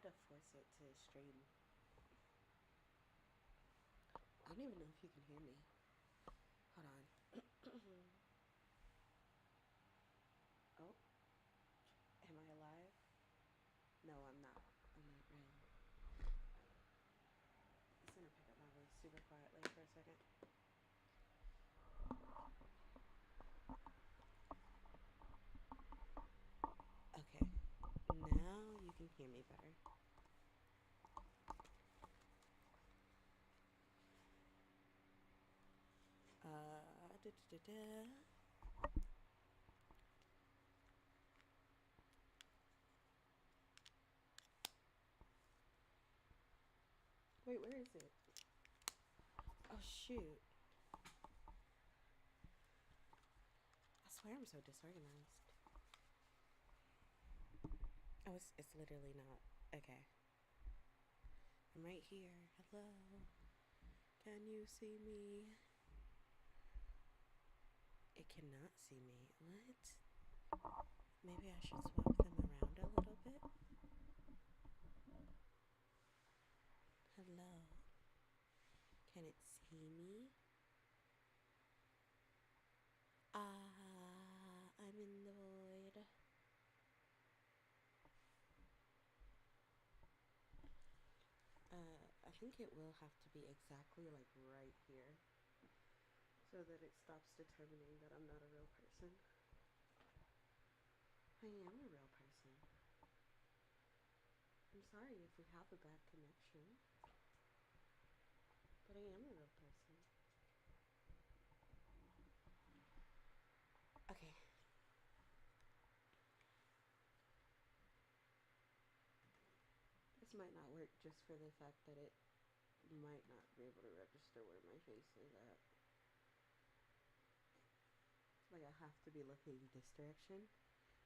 had to force it to stream. I don't even know if you can hear me. Hold on. Oh, am I alive? No, I'm not. I'm not real. I'm just gonna pick up my voice super quietly for a second. Okay, now you can hear me better. Da, da, da, da. Wait, where is it? Oh, shoot. I swear I'm so disorganized. Oh, it's literally not. Okay. I'm right here. Hello. Can you see me? It cannot see me. What? Maybe I should swap them around a little bit. Hello. Can it see me? I'm in the void. I think it will have to be exactly like right here so that it stops determining that I'm not a real person. I am a real person. I'm sorry if we have a bad connection, but I am a real person. Okay. This might not work just for the fact that it might not be able to register where my face is at. Like I have to be looking this direction,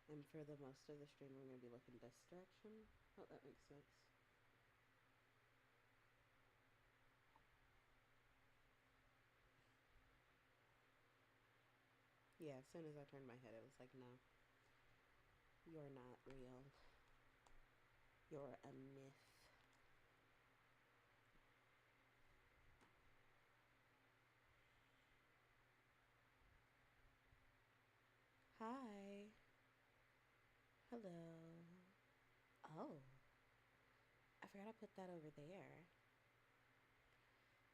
and for the most of the stream I'm going to be looking this direction. Hope that makes sense. Yeah, as soon as I turned my head, it was like, no, you're not real. You're a myth. Hi. Hello. Oh, I forgot I put that over there.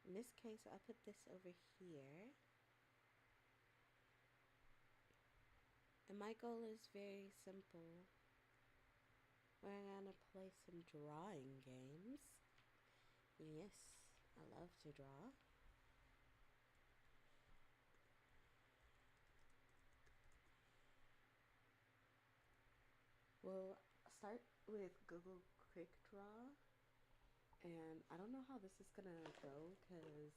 In this case, I'll put this over here. And my goal is very simple. We're gonna play some drawing games. Yes, I love to draw. We'll start with Google Quick Draw. And I don't know how this is gonna go because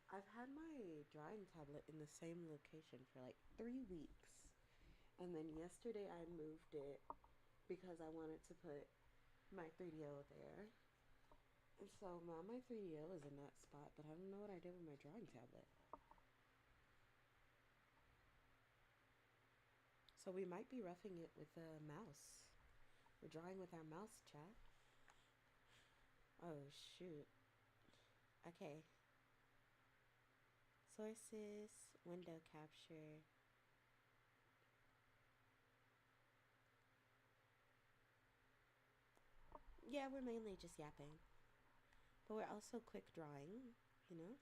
I've had my drawing tablet in the same location for like 3 weeks. And then yesterday I moved it because I wanted to put my 3DO there. And so now my 3DO is in that spot, but I don't know what I did with my drawing tablet. So we might be roughing it with a mouse. We're drawing with our mouse, chat. Oh, shoot. Okay. Sources, window capture. Yeah, we're mainly just yapping. But we're also quick drawing, you know?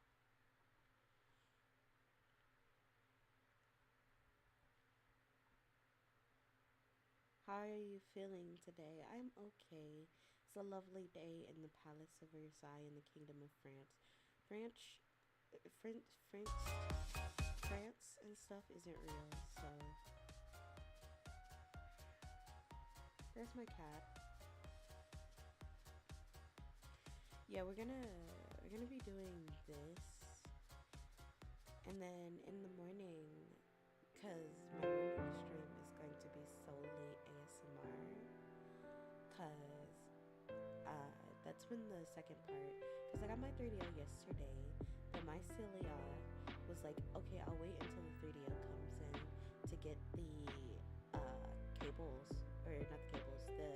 How are you feeling today? I'm okay. It's a lovely day in the Palace of Versailles in the Kingdom of France. France and stuff isn't real, so there's my cat. Yeah, we're gonna be doing this, and then in the morning, cause my morning stream is going to be solely ASMR, cause that's when the second part, cause I got my 3DO yesterday, but my Celia was like, okay, I'll wait until the 3DO comes in to get the cables, or not the cables, the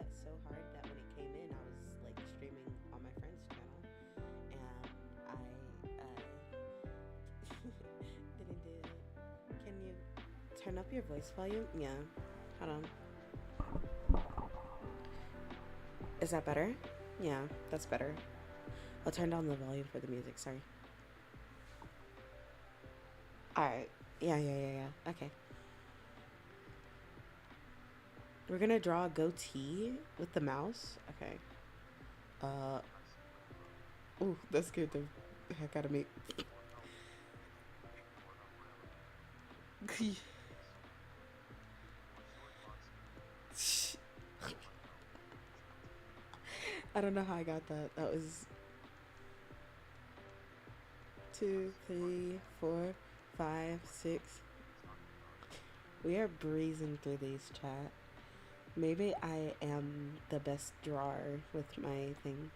that so hard that when it came in, I was like streaming on my friend's channel, and I didn't do it. Can you turn up your voice volume? Yeah. Hold on. Is that better? Yeah, that's better. I'll turn down the volume for the music. Sorry. All right. Yeah. Okay. We're gonna draw a goatee with the mouse. Okay. Ooh, that scared the heck out of me. I don't know how I got that. That was 2, 3, 4, 5, 6. We are breezing through these, chat. Maybe I am the best drawer with my thing.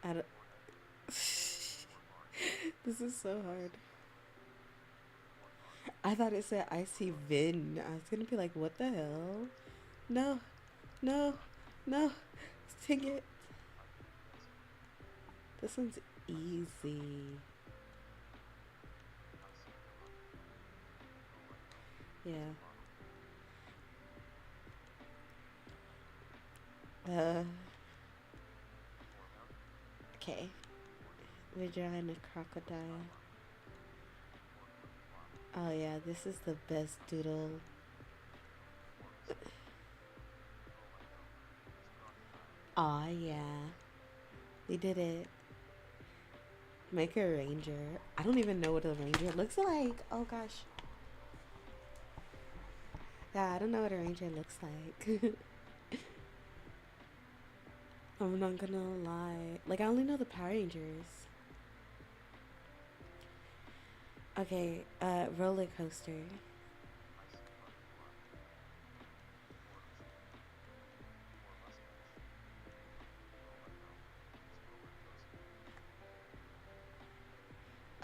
I don't This is so hard. I thought it said I see Vynn. I was gonna be like, what the hell? No, no, no. Sing it. This one's easy. Yeah. Okay. We're drawing a crocodile. Oh yeah, this is the best doodle. Aw, yeah. We did it. Make a ranger. I don't even know what a ranger looks like. Oh gosh. Yeah, I don't know what a ranger looks like. I'm not gonna lie. Like, I only know the Power Rangers. Okay, roller coaster.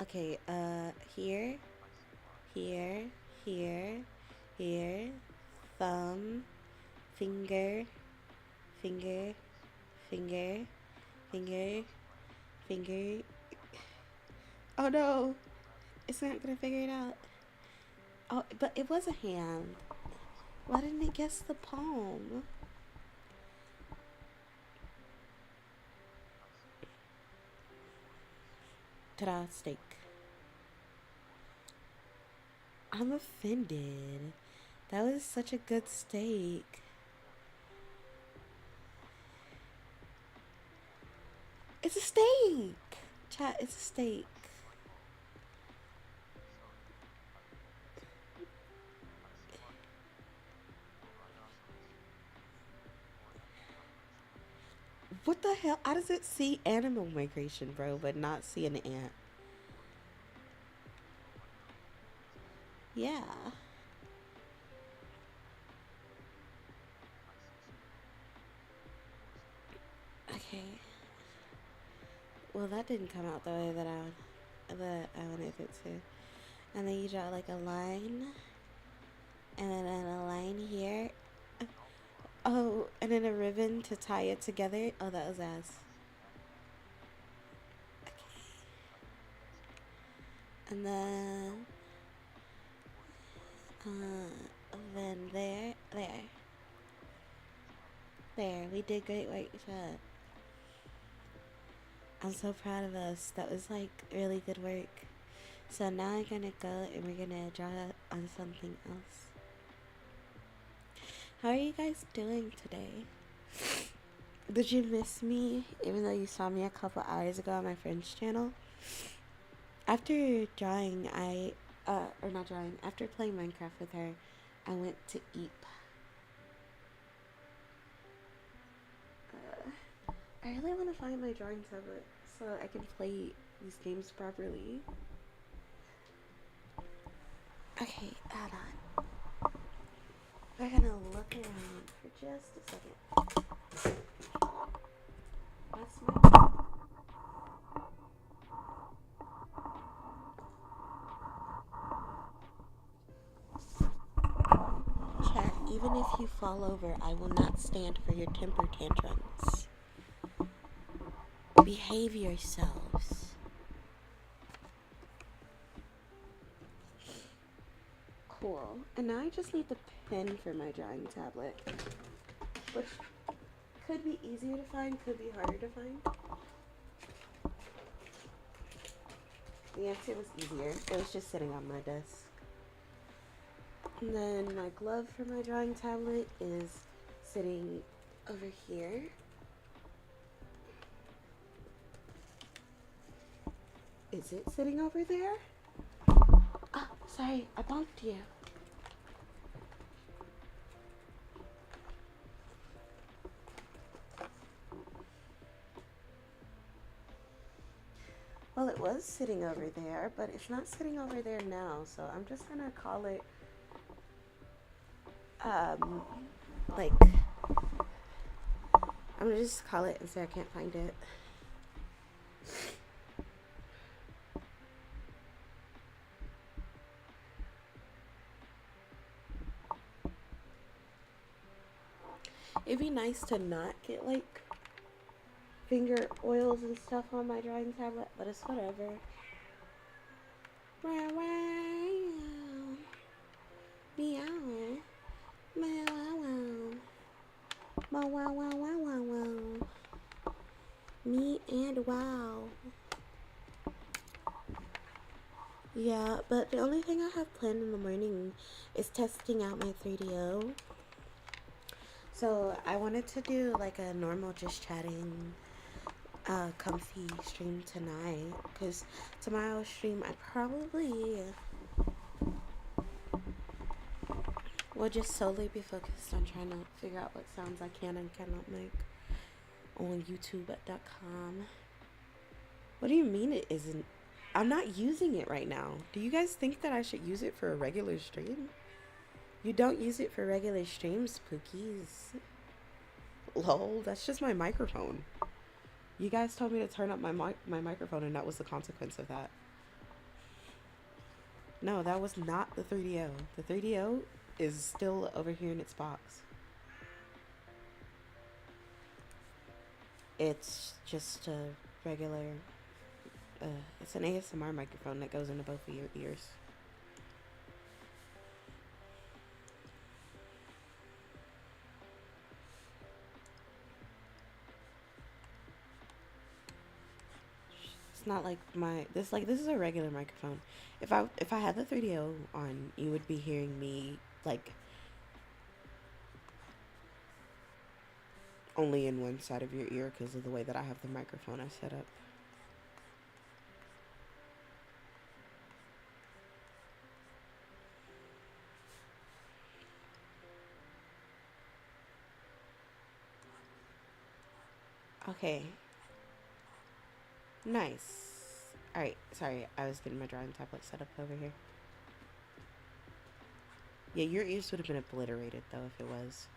Okay, here, here, here, here, thumb, finger, finger, finger, finger, finger. Oh no, it's not gonna figure it out. Oh, but it was a hand. Why didn't it guess the palm? Ta-da, steak. I'm offended. That was such a good steak. It's a steak! Chat, it's a steak. What the hell? How does it see animal migration, bro, but not see an ant? Yeah. Okay. Well, that didn't come out the way that I wanted it to. And then you draw like a line, and then a line here. Oh, and then a ribbon to tie it together. Oh, that was ass. Okay. And then there. We did great work, chat. I'm so proud of us. That was like really good work. So now I'm gonna go and we're gonna draw on something else. How are you guys doing today? Did you miss me even though you saw me a couple hours ago on my friend's channel? After drawing, after playing Minecraft with her, I went to eat. I really want to find my drawing tablet so I can play these games properly. Okay, hold on. We're gonna look around for just a second. even if you fall over, I will not stand for your temper tantrums. Behave yourselves. Cool. And now I just need the pen for my drawing tablet, which could be easier to find, could be harder to find. The answer was easier. It was just sitting on my desk. And then my glove for my drawing tablet is sitting over here. Is it sitting over there? Oh, sorry, I bumped you. Well, it was sitting over there, but it's not sitting over there now, so I'm just gonna call it, like, I'm gonna just call it and say I can't find it. It'd be nice to not get, like, finger oils and stuff on my drawing tablet, but it's whatever. Wow, wow. Meow. Meow, wow, wow. Wow, wow, wow, wow, wow, wow. Me and wow. Yeah, but the only thing I have planned in the morning is testing out my 3DO. So I wanted to do like a normal just chatting comfy stream tonight, because tomorrow's stream I probably will just solely be focused on trying to figure out what sounds I can and cannot make on youtube.com. What do you mean it isn't? I'm not using it right now. Do you guys think that I should use it for a regular stream? You don't use it for regular streams, Pookies. Lol, that's just my microphone. You guys told me to turn up my microphone, and that was the consequence of that. No, that was not the 3DO. The 3DO is still over here in its box. It's just a regular, it's an ASMR microphone that goes into both of your ears. It's not like this is a regular microphone. If I had the 3DO on, you would be hearing me like only in one side of your ear because of the way that I have the microphone I set up. Okay. Nice. Alright, sorry, I was getting my drawing tablet set up over here. Yeah, your ears would have been obliterated though if it was.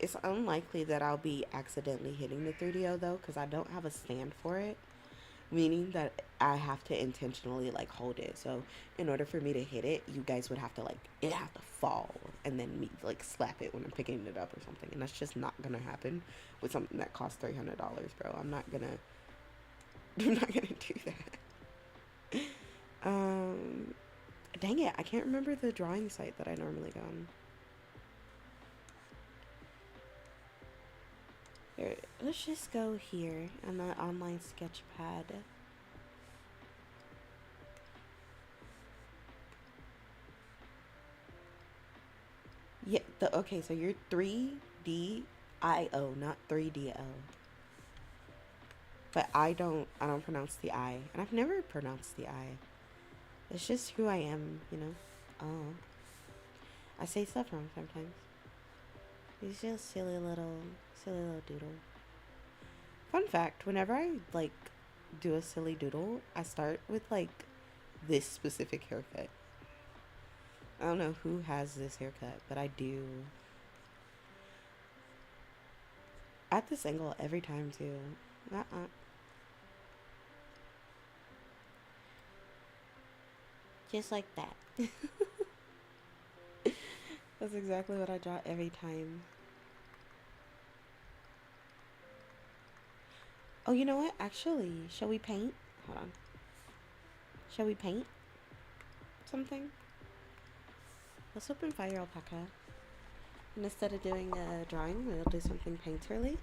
It's unlikely that I'll be accidentally hitting the 3DO though, because I don't have a stand for it. Meaning that I have to intentionally like hold it. So in order for me to hit it, you guys would have to like, it have to fall and then me like slap it when I'm picking it up or something. And that's just not gonna happen with something that costs $300, bro. I'm not gonna do that. Dang it, I can't remember the drawing site that I normally go on. Here, let's just go here on the online sketchpad. Yeah, okay, so you're 3DIO, not 3DO. But I don't pronounce the I, and I've never pronounced the I. It's just who I am, you know. Oh, I say stuff wrong sometimes. He's just silly little doodle. Fun fact, whenever I like do a silly doodle, I start with like this specific haircut. I don't know who has this haircut, but I do. At this angle every time too. Just like that. That's exactly what I draw every time. Oh, you know what? Actually, shall we paint? Hold on. Shall we paint something? Let's open Fire Alpaca. And instead of doing a drawing, we'll do something painterly.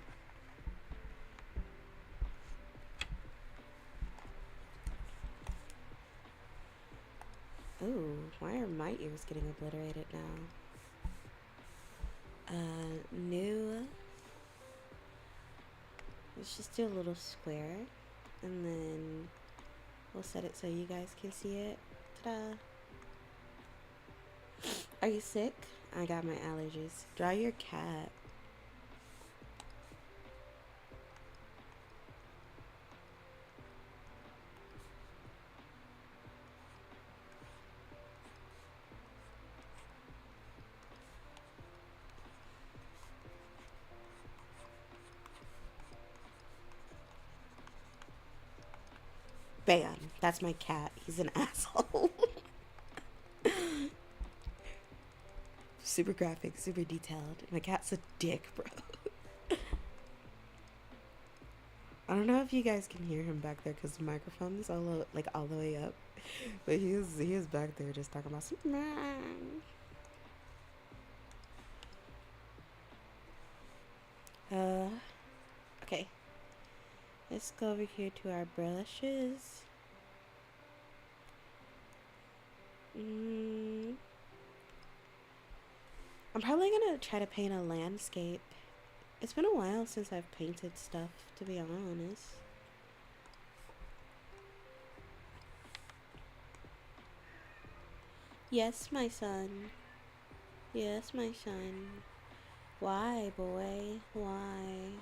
Ooh, why are my ears getting obliterated now? New. Let's just do a little square. And then we'll set it so you guys can see it. Ta-da! Are you sick? I got my allergies. Draw your cat. Bam. That's my cat. He's an asshole. Super graphic, super detailed. My cat's a dick, bro. I don't know if you guys can hear him back there because the microphone is all the way up. But he is back there just talking about Superman. Okay. Let's go over here to our brushes. I'm probably gonna try to paint a landscape. It's been a while since I've painted stuff, to be honest. Yes, my son. Yes, my son. Why, boy? Why?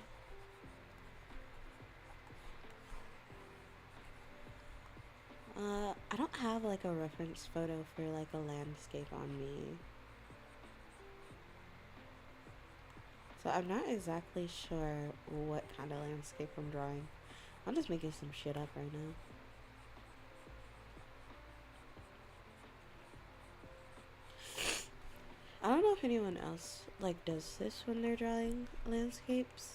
I don't have like a reference photo for like a landscape on me. So I'm not exactly sure what kind of landscape I'm drawing. I'm just making some shit up right now. I don't know if anyone else like does this when they're drawing landscapes,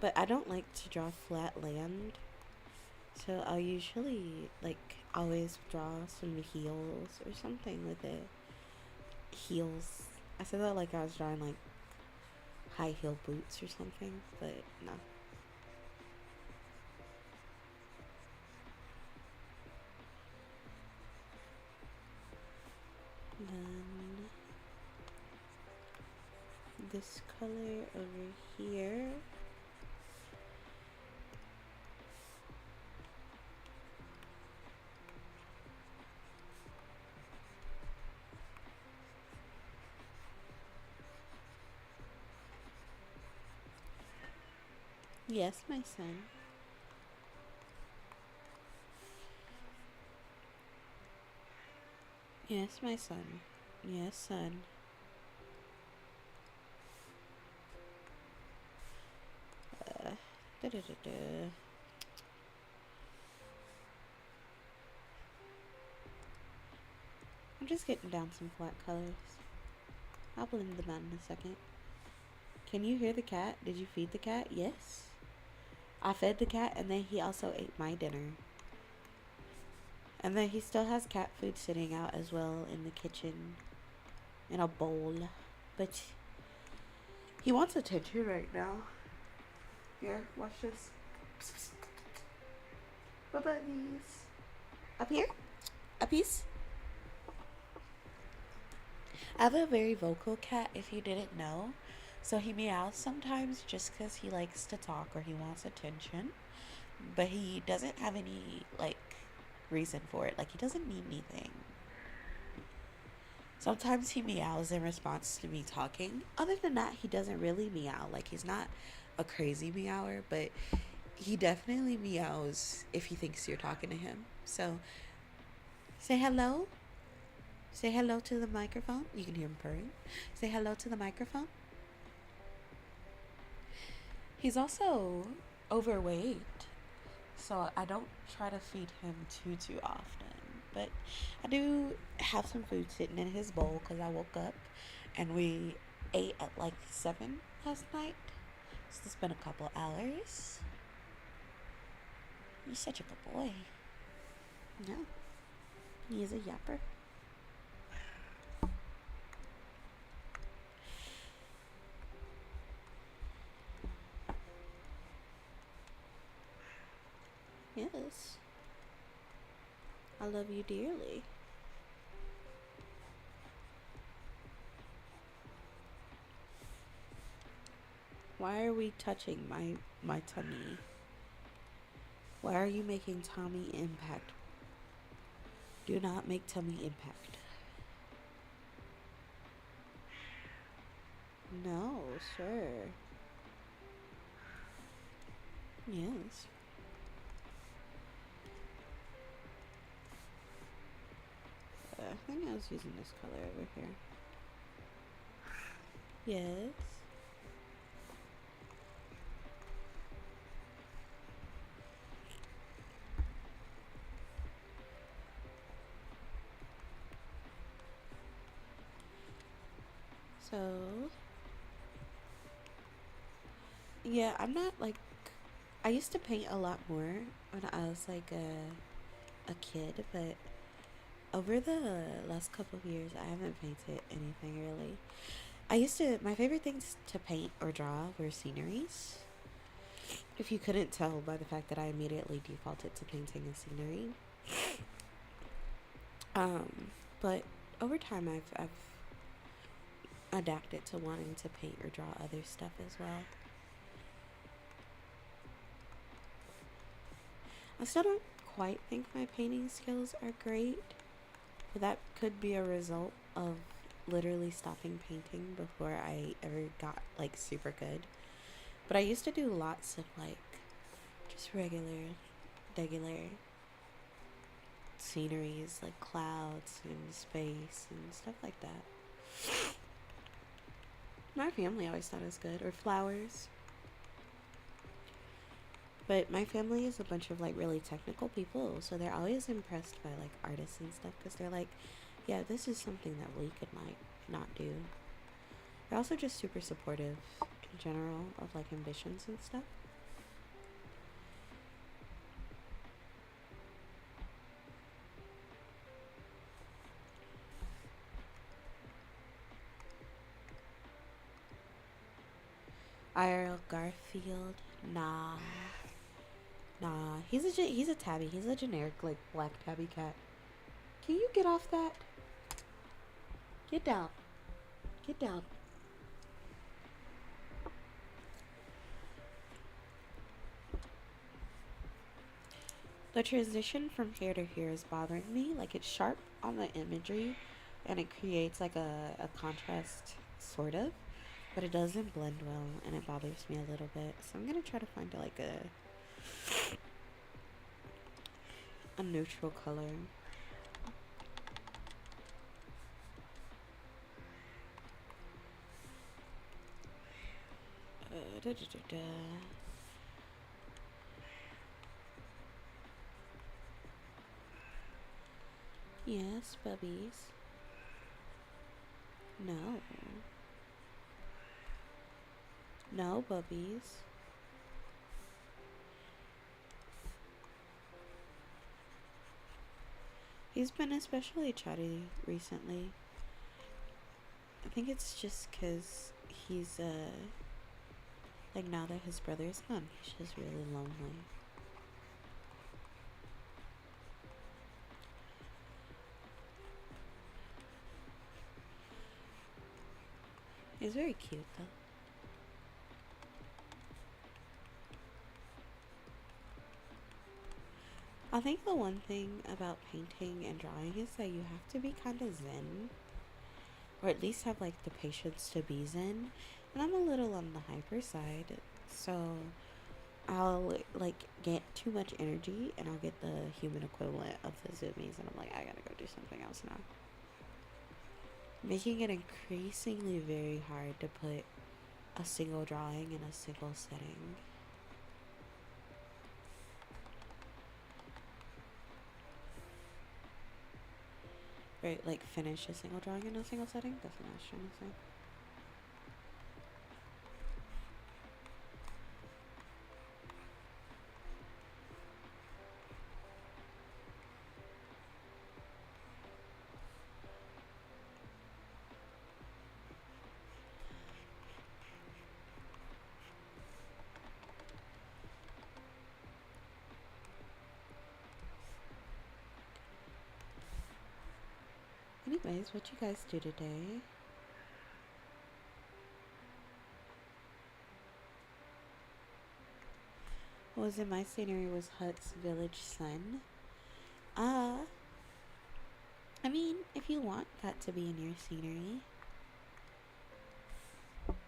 but I don't like to draw flat land. So I'll usually like always draw some heels or something with it. Heels. I said that like I was drawing like high heel boots or something, but no. Then this color over here. Yes, my son. Yes, my son. Yes, son. Da -da -da -da. I'm just getting down some flat colors. I'll blend them out in a second. Can you hear the cat? Did you feed the cat? Yes. I fed the cat and then he also ate my dinner. And then he still has cat food sitting out as well in the kitchen in a bowl. But he wants attention right now. Here, watch this. What about these? Up here? A piece? I have a very vocal cat, if you didn't know. So he meows sometimes just because he likes to talk or he wants attention. But he doesn't have any, like, reason for it. Like, he doesn't need anything. Sometimes he meows in response to me talking. Other than that, he doesn't really meow. Like, he's not a crazy meower, but he definitely meows if he thinks you're talking to him. So, say hello. Say hello to the microphone. You can hear him purring. Say hello to the microphone. He's also overweight, so I don't try to feed him too often. but I do have some food sitting in his bowl because I woke up and we ate at like 7 last night. So it's been a couple hours. He's such a good boy. No, he is a yapper. Yes. I love you dearly. Why are we touching my tummy? Why are you making tummy impact? Do not make tummy impact. No, sir. Yes. I think I was using this color over here. Yes. So, yeah, I'm not like, I used to paint a lot more when I was like a kid, but over the last couple of years, I haven't painted anything really. My favorite things to paint or draw were sceneries. If you couldn't tell by the fact that I immediately defaulted to painting a scenery. But over time, I've adapted to wanting to paint or draw other stuff as well. I still don't quite think my painting skills are great, but that could be a result of literally stopping painting before I ever got like super good. But I used to do lots of like just regular sceneries like clouds and space and stuff like that. My family always thought it was good, or flowers. But my family is a bunch of like really technical people, so they're always impressed by like artists and stuff because they're like, yeah, this is something that we could like not do. They're also just super supportive in general of like ambitions and stuff. IRL Garfield, nah. He's a tabby. He's a generic like black tabby cat. Can you get off that? Get down. Get down. The transition from here to here is bothering me. Like it's sharp on the imagery and it creates like a contrast sort of, but it doesn't blend well and it bothers me a little bit. So I'm gonna try to find like a neutral color. Da, da, da, da. Yes, bubbies. No. No, bubbies. He's been especially chatty recently. I think it's just because he's, like now that his brother's gone, he's just really lonely. He's very cute though. I think the one thing about painting and drawing is that you have to be kind of zen, or at least have like the patience to be zen. And I'm a little on the hyper side, so I'll like get too much energy and I'll get the human equivalent of the zoomies, and I'm like, I gotta go do something else now. Making it increasingly very hard to put a single drawing in a single setting. Or, like, finish a single drawing in a single setting? That's what I was trying to say. Anyways, what you guys do today? What was in my scenery was Hut's Village Sun. I mean, if you want that to be in your scenery,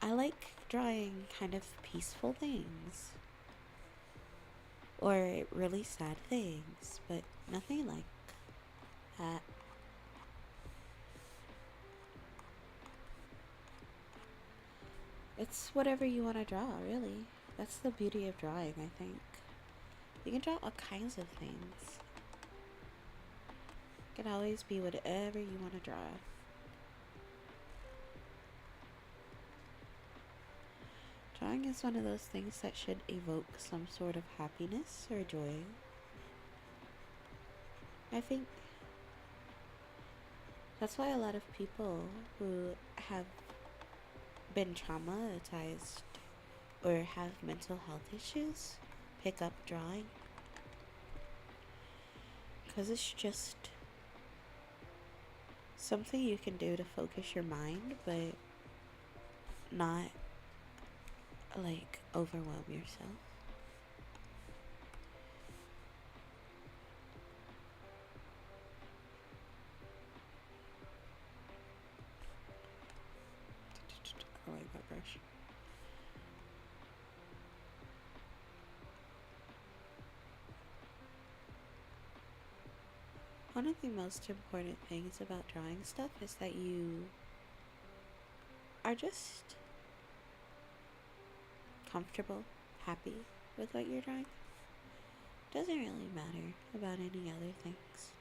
I like drawing kind of peaceful things. Or really sad things, but nothing like that. It's whatever you want to draw, really. That's the beauty of drawing, I think. You can draw all kinds of things. It can always be whatever you want to draw. Drawing is one of those things that should evoke some sort of happiness or joy. I think that's why a lot of people who have been traumatized or have mental health issues pick up drawing. Because it's just something you can do to focus your mind, but not like overwhelm yourself. I like that brush. One of the most important things about drawing stuff is that you are just comfortable, happy with what you're drawing. Doesn't really matter about any other things.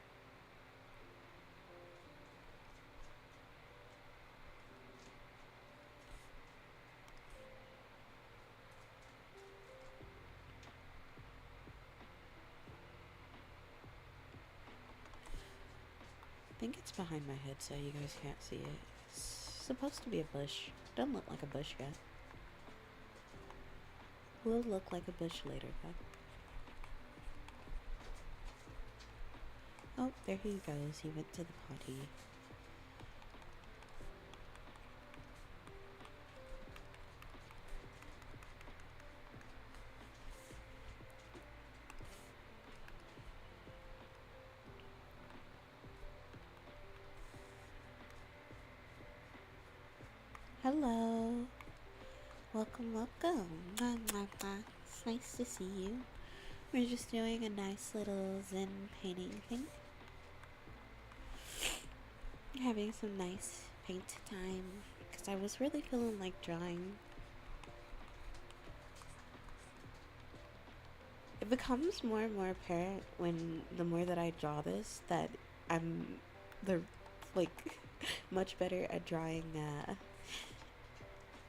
I think it's behind my head so you guys can't see it. It's supposed to be a bush. Doesn't look like a bush yet. Will look like a bush later though. Oh, there he goes. He went to the potty. Hello. Welcome, welcome. It's nice to see you. We're just doing a nice little Zen painting thing. Having some nice paint time because I was really feeling like drawing. It becomes more and more apparent when the more that I draw this that I'm much better at drawing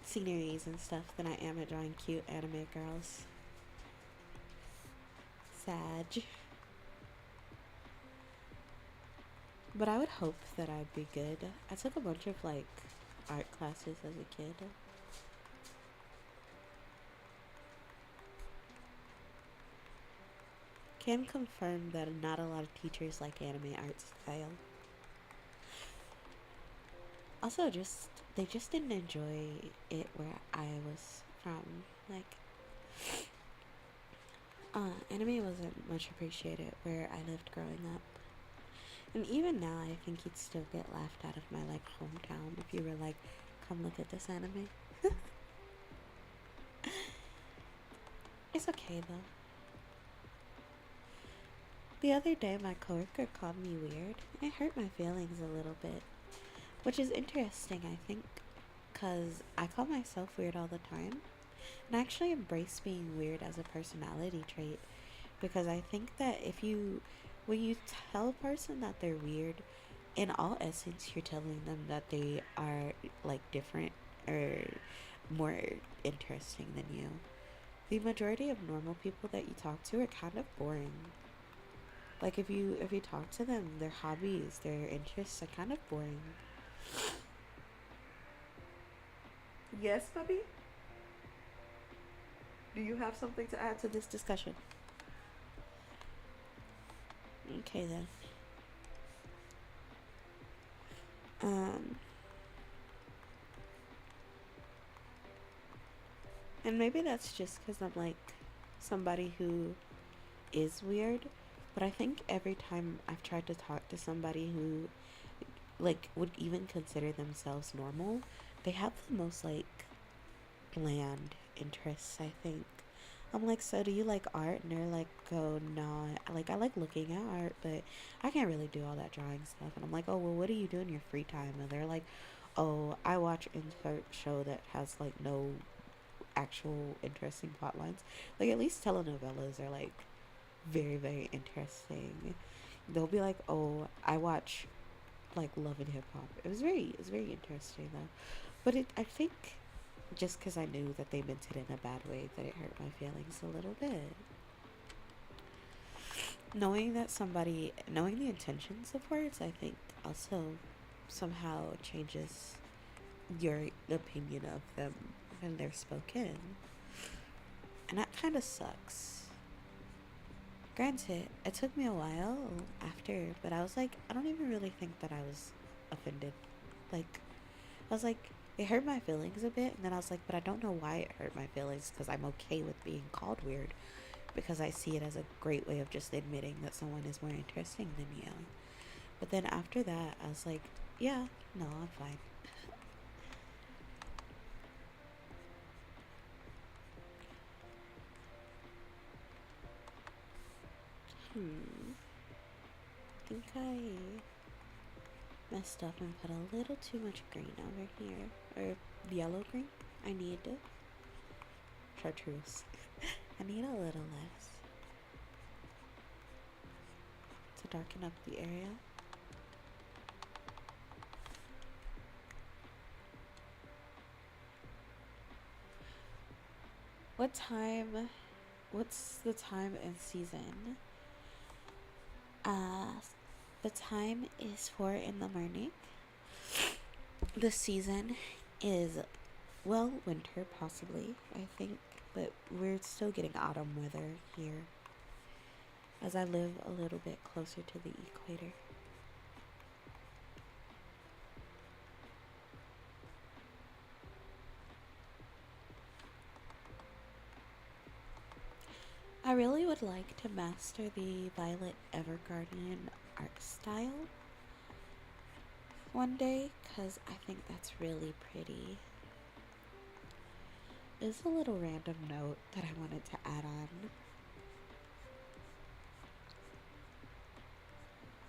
sceneries and stuff than I am at drawing cute anime girls. Sad. But I would hope that I'd be good. I took a bunch of art classes as a kid. Can confirm that not a lot of teachers like anime art style. Also, they just didn't enjoy it where I was from. Anime wasn't much appreciated where I lived growing up. And even now, I think you'd still get laughed out of my hometown if you were like, come look at this anime. It's okay though. The other day, my coworker called me weird. It hurt my feelings a little bit. Which is interesting, I think, because I call myself weird all the time. And I actually embrace being weird as a personality trait. Because I think that when you tell a person that they're weird, in all essence, you're telling them that they are like different or more interesting than you. The majority of normal people that you talk to are kind of boring. Like if you talk to them, their hobbies, their interests are kind of boring. Yes, Bubby? Do you have something to add to this discussion? Okay then. Um and maybe that's just cuz I'm like somebody who is weird, but I think every time I've tried to talk to somebody who like would even consider themselves normal, they have the most like bland interests, I think. I'm like, so do you like art? And they're like, oh no, like I like looking at art, but I can't really do all that drawing stuff. And I'm like, oh well, what do you do in your free time? And they're like, oh, I watch insert show that has like no actual interesting plot lines. Like at least telenovelas are like very very interesting. They'll be like, oh, I watch like Love and Hip Hop. It was very interesting though. But I think just because I knew that they meant it in a bad way, that it hurt my feelings a little bit. Knowing the intentions of words, I think also somehow changes your opinion of them when they're spoken. And that kind of sucks. Granted, it took me a while after, but I was like, I don't even really think that I was offended. Like, I was like, it hurt my feelings a bit, and then I was like, but I don't know why it hurt my feelings because I'm okay with being called weird because I see it as a great way of just admitting that someone is more interesting than you. But then after that, I was like, yeah, no, I'm fine. I think I messed up and put a little too much green over here. Or yellow green. I need chartreuse. I need a little less to darken up the area. What time? What's the time and season? Uh, the time is 4 in the morning. The season is, well, winter possibly, I think, but we're still getting autumn weather here as I live a little bit closer to the equator. I really would like to master the Violet Evergarden art style one day because I think that's really pretty. It's a little random note that I wanted to add on.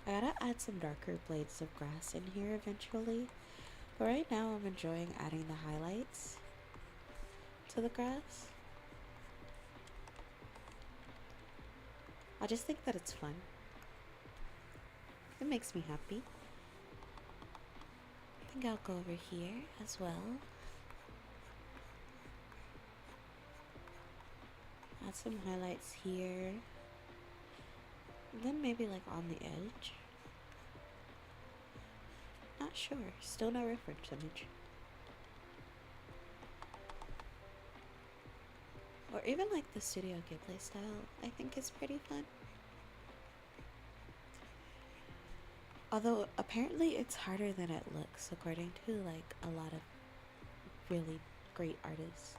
I gotta add some darker blades of grass in here eventually, but right now I'm enjoying adding the highlights to the grass. I just think that it's fun. It makes me happy. I think I'll go over here as well. Add some highlights here. And then maybe like on the edge. Not sure. Still no reference image. Or even like the Studio Ghibli style, I think is pretty fun. Although apparently it's harder than it looks, according to like a lot of really great artists.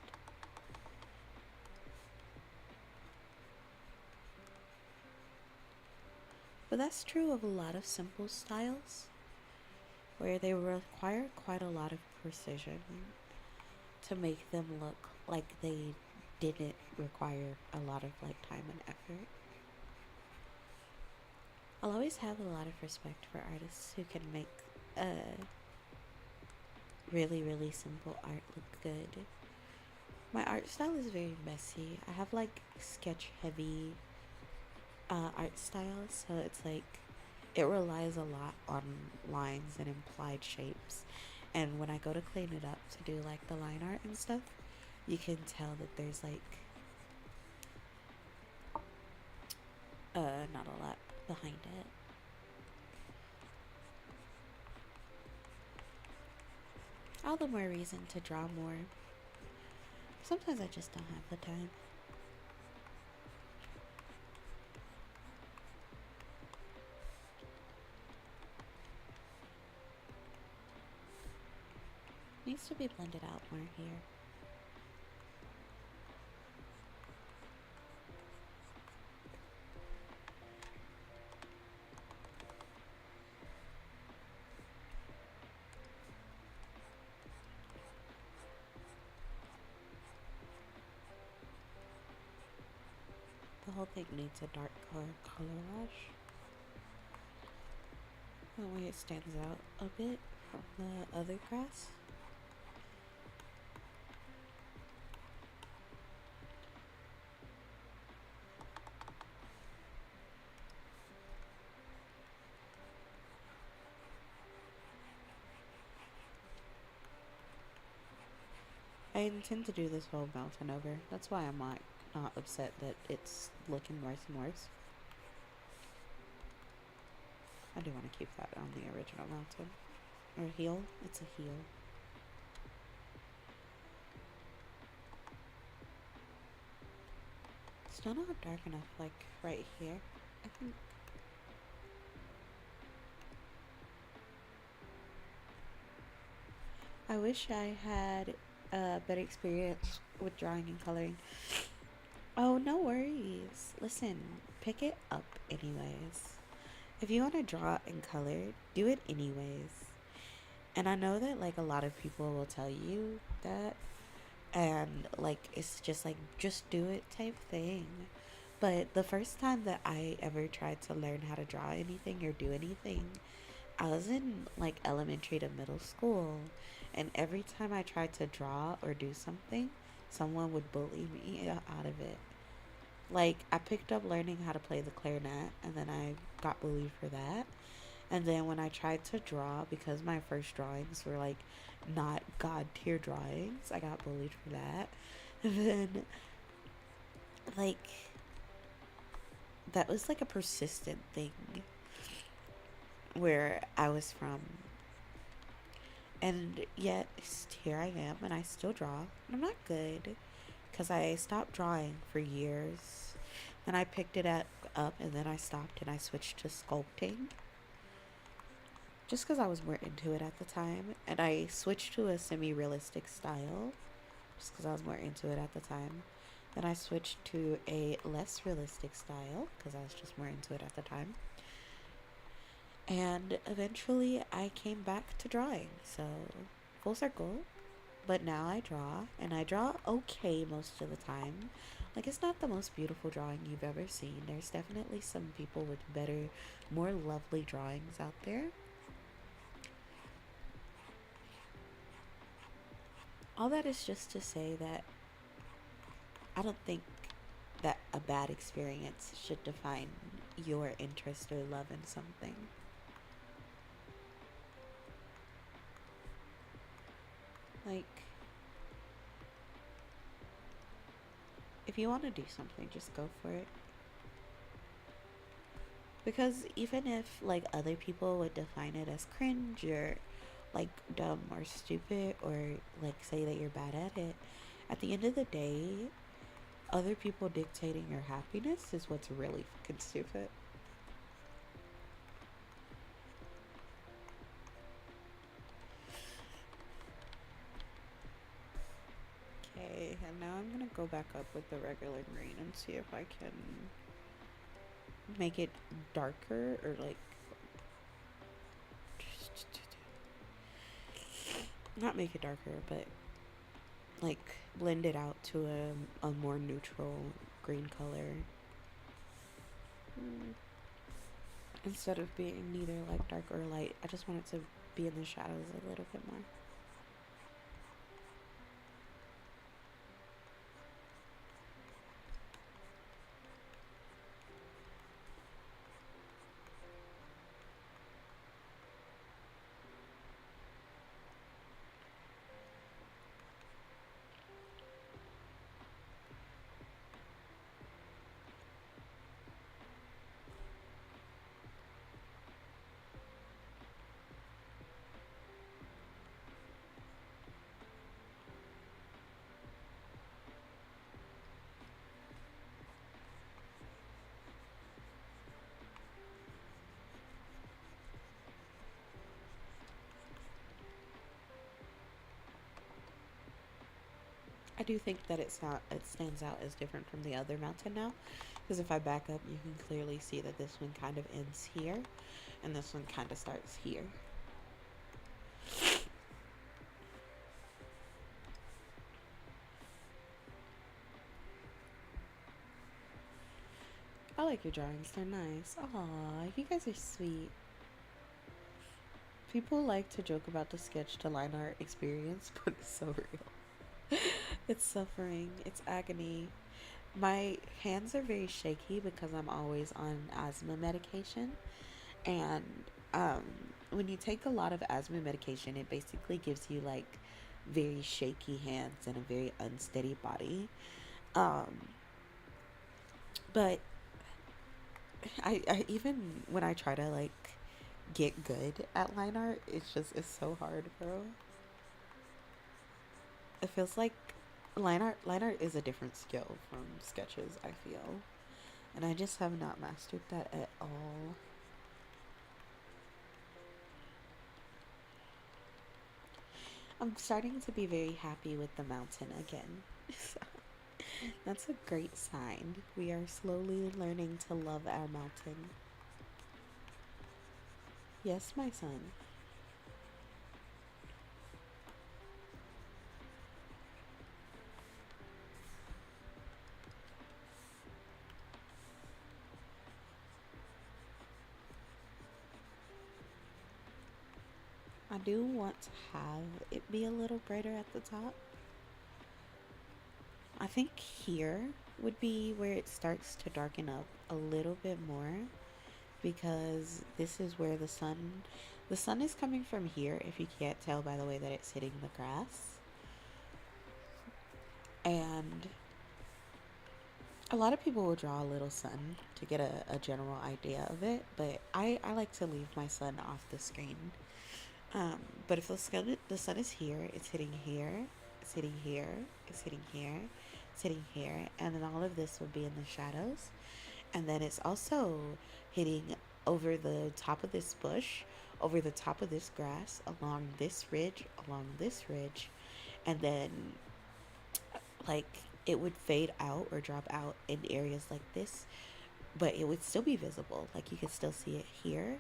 But that's true of a lot of simple styles, where they require quite a lot of precision to make them look like they didn't require a lot of like time and effort. I'll always have a lot of respect for artists who can make really really simple art look good. My art style is very messy. I have like sketch heavy art style, so it's like it relies a lot on lines and implied shapes. And when I go to clean it up to do like the line art and stuff, you can tell that there's like not a lot behind it. All the more reason to draw more. Sometimes I just don't have the time. Needs to be blended out more here. The whole thing needs a dark color wash. That way it stands out a bit from the other grass. I intend to do this whole mountain over. That's why I'm not upset that it's looking worse and worse. I do want to keep that on the original mountain. Or heel. It's a heel. Still not dark enough, like right here, I think. I wish I had a better experience with drawing and coloring. Oh, no worries. Listen, pick it up anyways. If you want to draw and color, do it anyways. And I know that like a lot of people will tell you that, and like it's just like just do it type thing. But the first time that I ever tried to learn how to draw anything or do anything, I was in like elementary to middle school, and every time I tried to draw or do something, someone would bully me out of it. Like, I picked up learning how to play the clarinet, and then I got bullied for that. And then when I tried to draw, because my first drawings were like not god tier drawings, I got bullied for that. And then, like, that was like a persistent thing where I was from. And yet, here I am, and I still draw. And I'm not good, because I stopped drawing for years. Then I picked it up, and then I stopped, and I switched to sculpting. Just because I was more into it at the time. And I switched to a semi-realistic style, just because I was more into it at the time. Then I switched to a less realistic style, because I was just more into it at the time. And eventually I came back to drawing, so full circle. But now I draw, and I draw okay most of the time. Like, it's not the most beautiful drawing you've ever seen. There's definitely some people with better, more lovely drawings out there. All that is just to say that I don't think that a bad experience should define your interest or love in something. Like, if you want to do something, just go for it. Because even if, like, other people would define it as cringe or, like, dumb or stupid or, like, say that you're bad at it, at the end of the day, other people dictating your happiness is what's really fucking stupid. Okay, and now I'm gonna go back up with the regular green and see if I can make it darker or like not make it darker, but like blend it out to a more neutral green color. Instead of being neither like dark or light, I just want it to be in the shadows a little bit more. I do think that it stands out as different from the other mountain now, because if I back up, you can clearly see that this one kind of ends here, and this one kind of starts here. I like your drawings. They're nice. Aw, you guys are sweet. People like to joke about the sketch to line art experience, but it's so real. It's suffering. It's agony. My hands are very shaky because I'm always on asthma medication. And um, when you take a lot of asthma medication, it basically gives you like very shaky hands and a very unsteady body. Um, but I even when I try to like get good at line art, it's so hard, bro. It feels like line art is a different skill from sketches, I feel. And I just have not mastered that at all. I'm starting to be very happy with the mountain again. So that's a great sign. We are slowly learning to love our mountain. Yes, my son. I do want to have it be a little brighter at the top. I think here would be where it starts to darken up a little bit more, because this is where the sun is coming from here, if you can't tell by the way that it's hitting the grass. And a lot of people will draw a little sun to get a general idea of it, but I like to leave my sun off the screen. Um, but if the sun is here, it's hitting here, it's hitting here, it's hitting here, it's hitting here, and then all of this will be in the shadows. And then it's also hitting over the top of this bush, over the top of this grass, along this ridge, and then like it would fade out or drop out in areas like this, but it would still be visible. Like you could still see it here,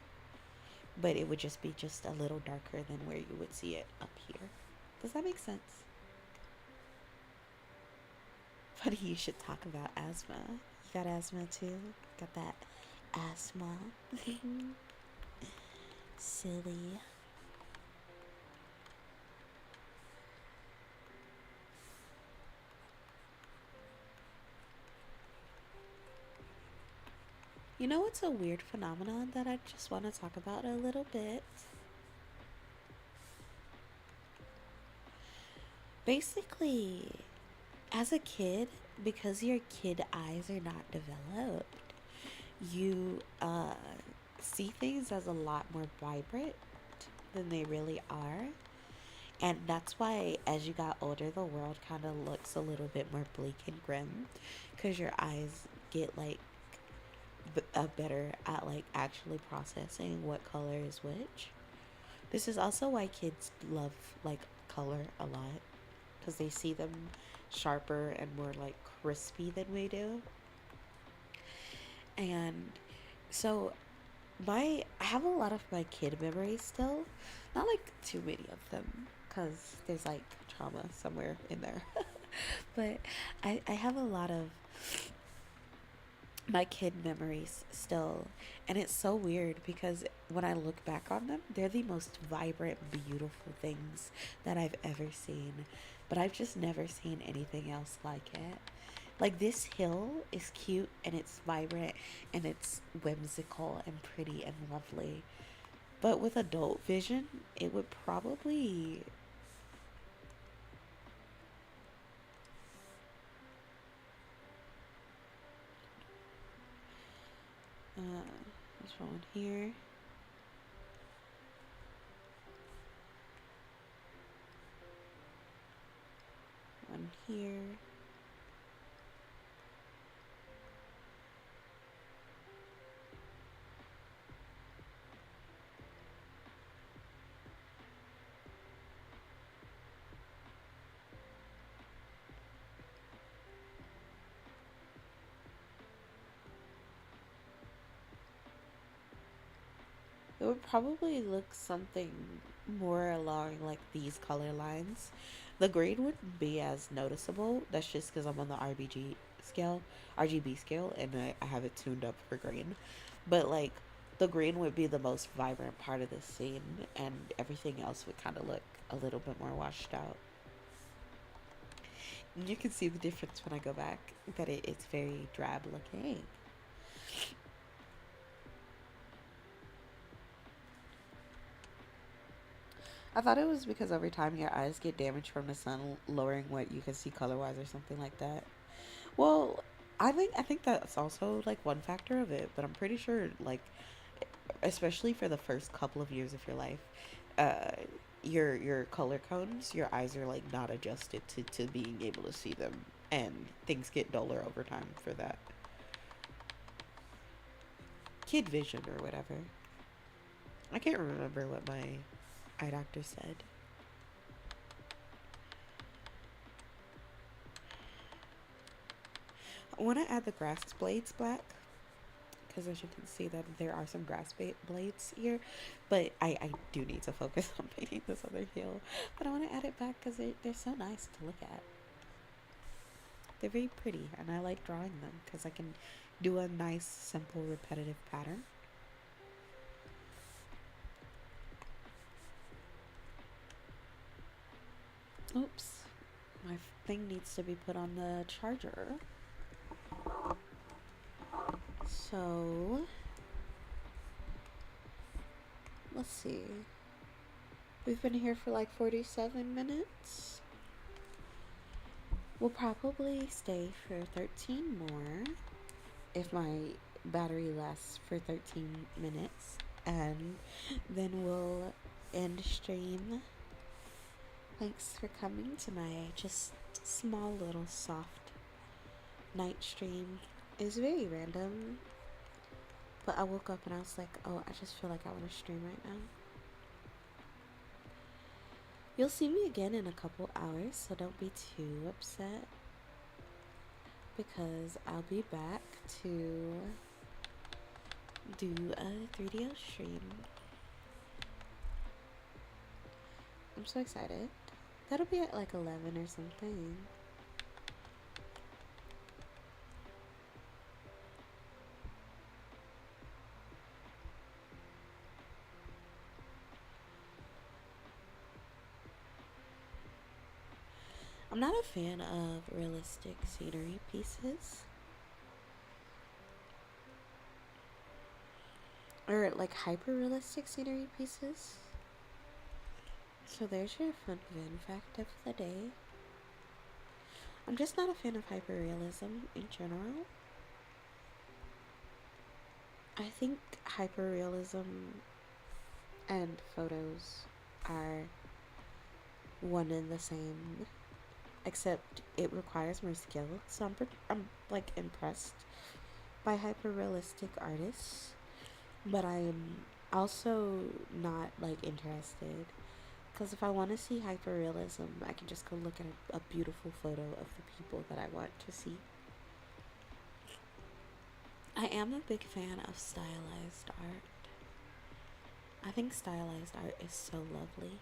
but it would just be just a little darker than where you would see it up here. Does that make sense? Funny you should talk about asthma. You got asthma too? Got that asthma? Silly. You know what's a weird phenomenon that I just want to talk about a little bit? Basically, as a kid, because your kid eyes are not developed, you see things as a lot more vibrant than they really are. And that's why, as you got older, the world kind of looks a little bit more bleak and grim, because your eyes get like better at like actually processing what color is which. This is also why kids love like color a lot, because they see them sharper and more like crispy than we do. And so I have a lot of my kid memories still, not like too many of them, because there's like trauma somewhere in there. But I have a lot of my kid memories still, and it's so weird because when I look back on them, they're the most vibrant, beautiful things that I've ever seen, but I've just never seen anything else like it. Like, this hill is cute and it's vibrant and it's whimsical and pretty and lovely, but with adult vision it would probably there's one here. One here. It would probably look something more along like these color lines. The green wouldn't be as noticeable. That's just because I'm on the RGB scale, and I have it tuned up for green. But like the green would be the most vibrant part of the scene, and everything else would kind of look a little bit more washed out. And you can see the difference when I go back, that it's very drab looking. I thought it was because over time your eyes get damaged from the sun, lowering what you can see color wise or something like that. Well, I think that's also like one factor of it, but I'm pretty sure like especially for the first couple of years of your life, uh your color cones, your eyes are like not adjusted to being able to see them, and things get duller over time for that. Kid vision or whatever. I can't remember what my eye doctor said. I want to add the grass blades black because as you can see that there are some blades here, but I do need to focus on painting this other hill. But I want to add it back because they're so nice to look at. They're very pretty, and I like drawing them because I can do a nice, simple, repetitive pattern. Oops, my thing needs to be put on the charger. So, let's see. We've been here for like 47 minutes. We'll probably stay for 13 more if my battery lasts for 13 minutes. And then we'll end stream. Thanks for coming to my just small little soft night stream. It's very random, but I woke up and I was like, oh, I just feel like I want to stream right now. You'll see me again in a couple hours, so don't be too upset, because I'll be back to do a 3DO stream. I'm so excited. That'll be at like 11 or something. I'm not a fan of realistic scenery pieces. Or like hyper realistic scenery pieces. So there's your fun Vynn fact of the day. I'm just not a fan of hyperrealism in general. I think hyperrealism and photos are one and the same, except it requires more skill. So I'm like impressed by hyperrealistic artists, but I'm also not like interested. Because if I want to see hyperrealism, I can just go look at a beautiful photo of the people that I want to see. I am a big fan of stylized art. I think stylized art is so lovely.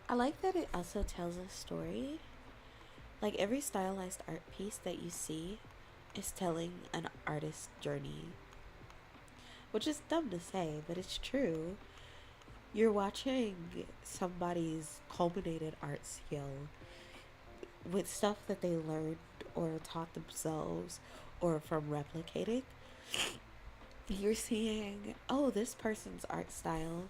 I like that it also tells a story. Like every stylized art piece that you see is telling an artist's journey. Which is dumb to say, but it's true. You're watching somebody's culminated art skill with stuff that they learned or taught themselves or from replicating. You're seeing, oh, this person's art style,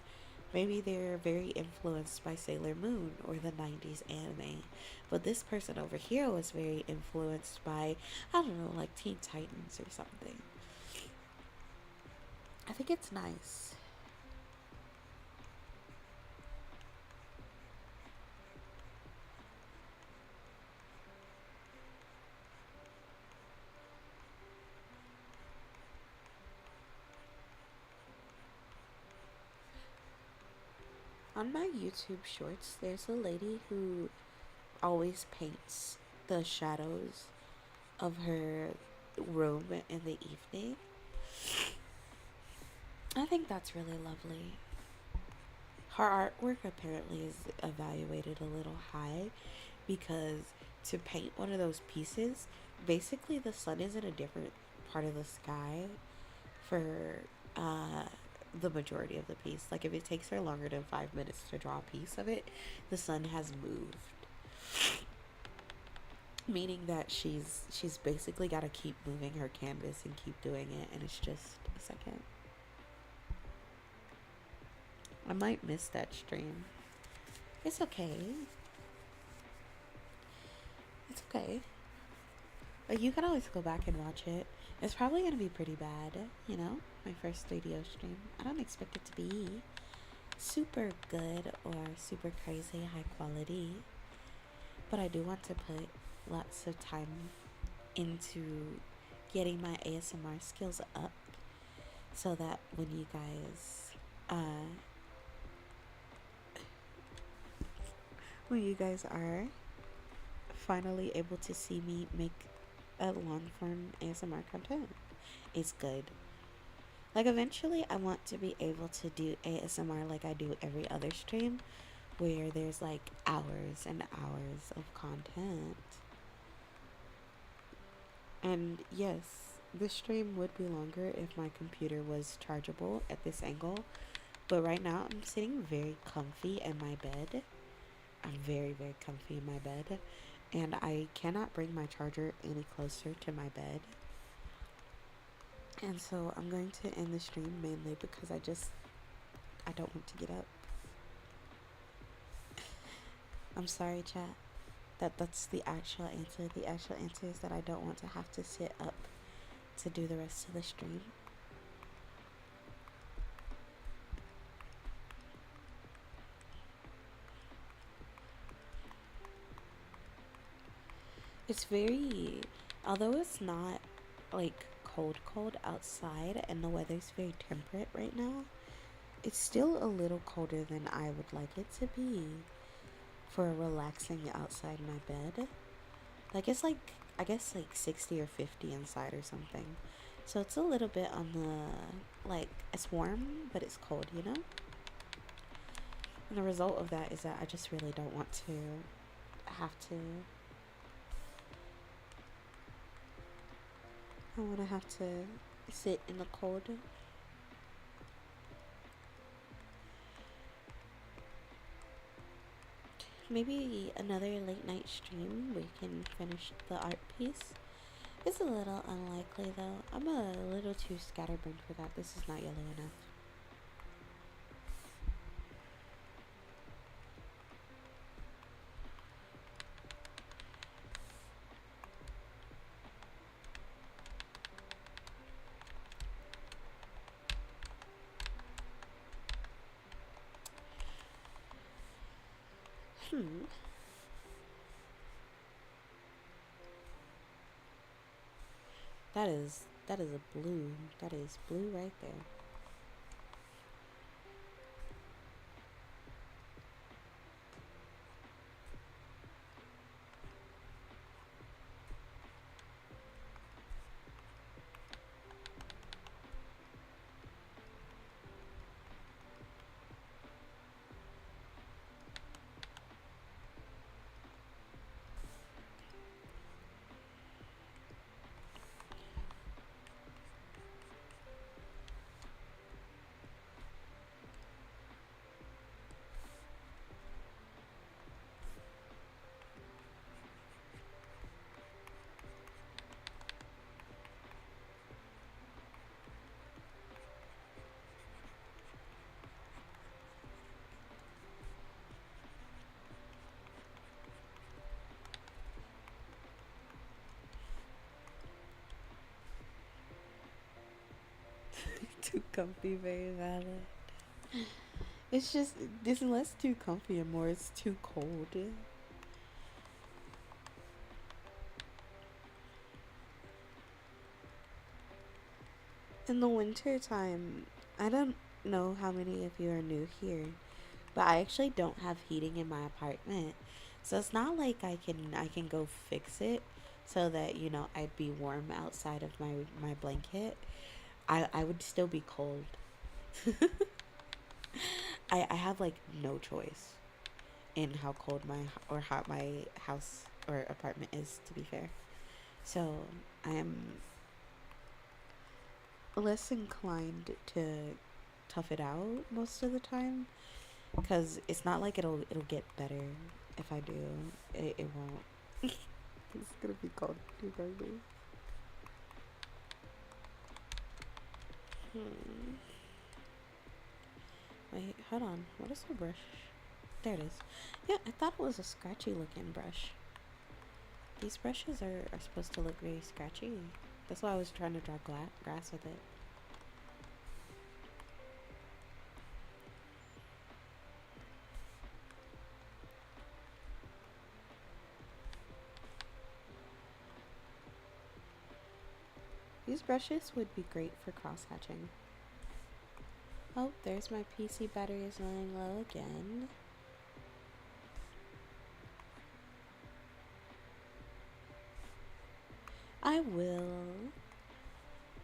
maybe they're very influenced by Sailor Moon or the 90s anime. But this person over here was very influenced by, I don't know, like Teen Titans or something. I think it's nice. On my YouTube shorts, there's a lady who always paints the shadows of her room in the evening. I think that's really lovely. Her artwork apparently is evaluated a little high because to paint one of those pieces, basically the sun is in a different part of the sky for uh, the majority of the piece. Like if it takes her longer than 5 minutes to draw a piece of it, the sun has moved, meaning that she's basically got to keep moving her canvas and keep doing it. And it's just a second. I might miss that stream. It's okay. It's okay. But you can always go back and watch it. It's probably going to be pretty bad, you know? My first radio stream. I don't expect it to be super good or super crazy high quality. But I do want to put lots of time into getting my ASMR skills up so that when you guys are finally able to see me make a long form ASMR content, it's good. Like eventually I want to be able to do ASMR like I do every other stream, where there's like hours and hours of content. And yes, this stream would be longer if my computer was chargeable at this angle, but right now I'm sitting very comfy in my bed. I'm very, very comfy in my bed, and I cannot bring my charger any closer to my bed. And so I'm going to end the stream mainly because I don't want to get up. I'm sorry, chat. That's the actual answer. The actual answer is that I don't want to have to sit up to do the rest of the stream. It's very, although it's not like cold outside and the weather's very temperate right now, it's still a little colder than I would like it to be for relaxing outside my bed. Like it's like, I guess like 60 or 50 inside or something. So it's a little bit on the, like, it's warm, but it's cold, you know? And the result of that is that I just really don't want to have to, I want to have to sit in the cold. Maybe another late night stream we can finish the art piece. It's a little unlikely though. I'm a little too scatterbrained for that. This is not yellow enough. That is a blue. That is blue right there. Too comfy, very valid. It's just, it's less too comfy and more it's too cold. In the winter time, I don't know how many of you are new here, but I actually don't have heating in my apartment. So it's not like I can go fix it so that, you know, I'd be warm outside of my blanket, I would still be cold. I have like no choice in how cold my or hot my house or apartment is, to be fair. So I am less inclined to tough it out most of the time, because it's not like it'll get better if I do. It won't. It's gonna be cold regardless. Hmm. Wait, hold on. What is the brush? There it is. Yeah, I thought it was a scratchy looking brush. These brushes are supposed to look very scratchy. That's why I was trying to draw grass with it. These brushes would be great for cross hatching. Oh, there's my PC battery is running low again. I will.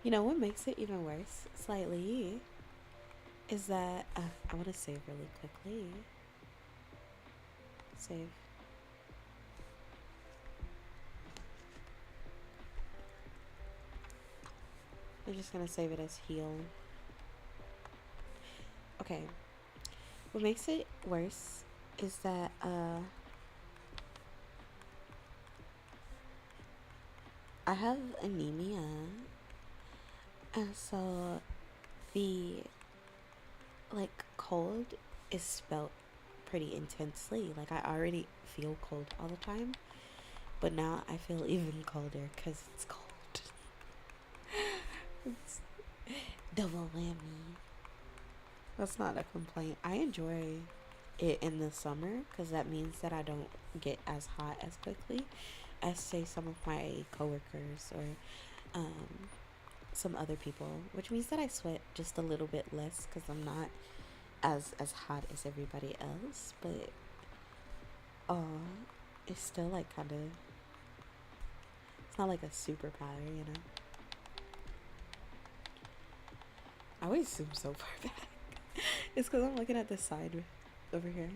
You know what makes it even worse, slightly, is that I want to save really quickly. Save. I'm just gonna save it as heal. Okay. What makes it worse is that I have anemia, and so the like cold is spelt pretty intensely. Like I already feel cold all the time, but now I feel even colder because it's cold. It's double whammy. That's not a complaint. I enjoy it in the summer because that means that I don't get as hot as quickly as, say, some of my coworkers or some other people, which means that I sweat just a little bit less because I'm not as hot as everybody else. But it's still like kind of, it's not like a superpower, you know. I always zoom so far back. It's because I'm looking at the side over here.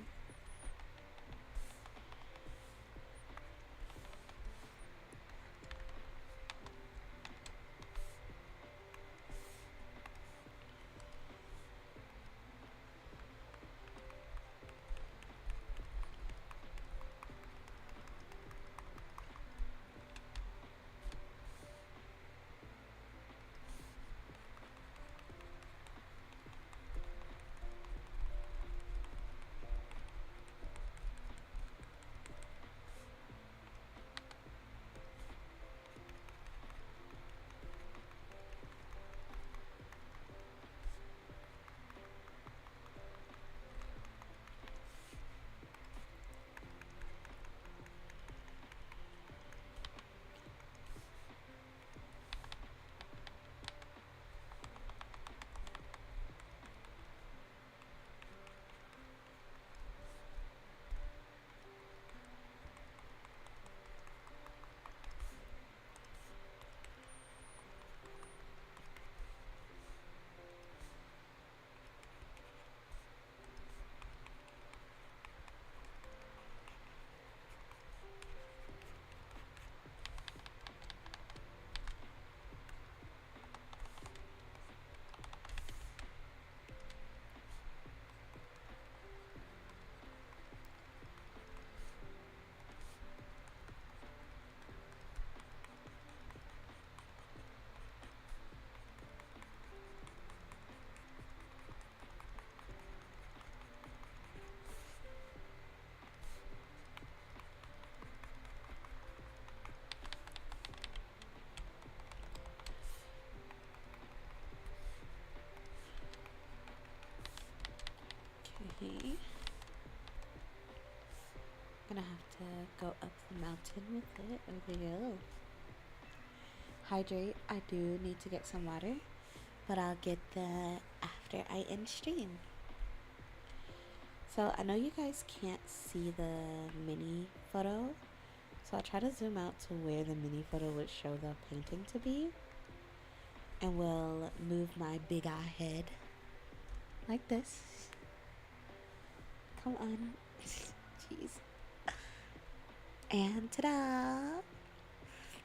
Okay. Gonna have to go up the mountain with it. Over here. Hydrate. I do need to get some water, but I'll get that after I end stream. So I know you guys can't see the mini photo, So I'll try to zoom out to where the mini photo would show the painting to be. And we'll move my big eye head like this. Come on. Jeez. And ta-da!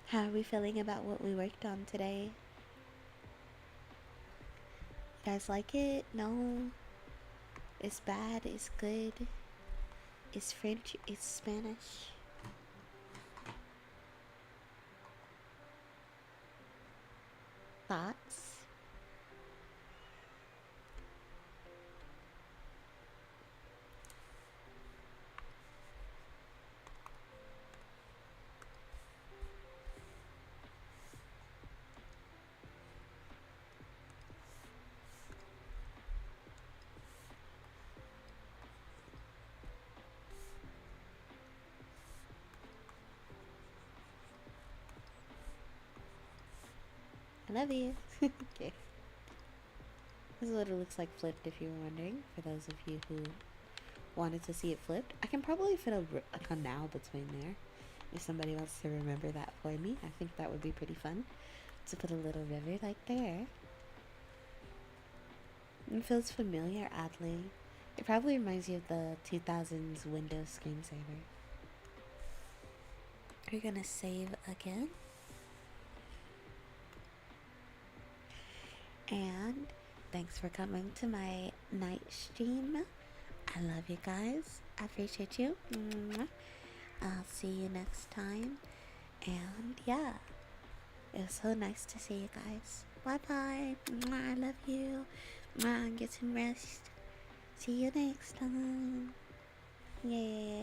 How are we feeling about what we worked on today? You guys like it? No? It's bad? It's good? It's French? It's Spanish? Thoughts? I love you. Okay. This is what it looks like flipped, if you were wondering, for those of you who wanted to see it flipped. I can probably fit a canal between there if somebody wants to remember that for me. I think that would be pretty fun to put a little river like there. It feels familiar, oddly. It probably reminds you of the 2000s Windows screensaver. We're gonna save again. And thanks for coming to my night stream. I love you guys. I appreciate you. I'll see you next time. And yeah, it was so nice to see you guys. Bye bye. I love you. Get some rest. See you next time. Yay.